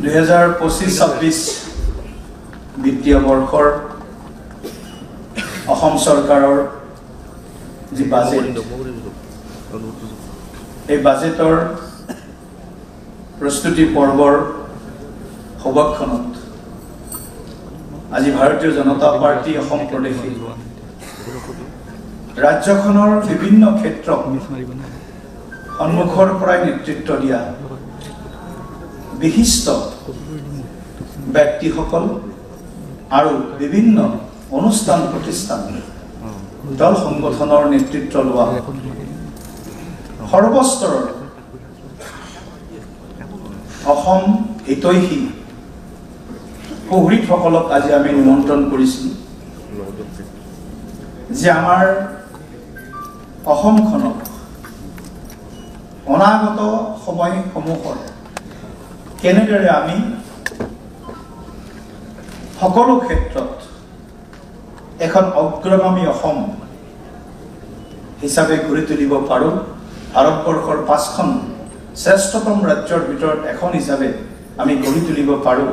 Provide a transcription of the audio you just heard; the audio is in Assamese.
2025-26 বিত্তীয় বৰ্ষৰ অসম চৰকাৰৰ যি বাজেট এই বাজেটৰ প্ৰস্তুতি পৰ্বৰ সভাখনত আজি ভাৰতীয় জনতা পাৰ্টি অসম প্ৰদেশে ৰাজ্যখনৰ বিভিন্ন ক্ষেত্ৰত সন্মুখৰ পৰাই নেতৃত্ব দিয়া বিশিষ্ট ব্যক্তিসকল আৰু বিভিন্ন অনুষ্ঠান প্ৰতিষ্ঠান দল সংগঠনৰ নেতৃত্ব লোৱা সৰ্বস্তৰৰ অসম হিতৈষী পৌৰিতসকলক আজি আমি নিমন্ত্ৰণ কৰিছিলোঁ যে আমাৰ অসমখনক অনাগত সময়সমূহত কেনেদৰে আমি সকলো ক্ষেত্ৰত এখন অগ্ৰগামী অসম হিচাপে গঢ়ি তুলিব পাৰোঁ ভাৰতবৰ্ষৰ 5খন শ্ৰেষ্ঠতম ৰাজ্যৰ ভিতৰত এখন হিচাপে আমি গঢ়ি তুলিব পাৰোঁ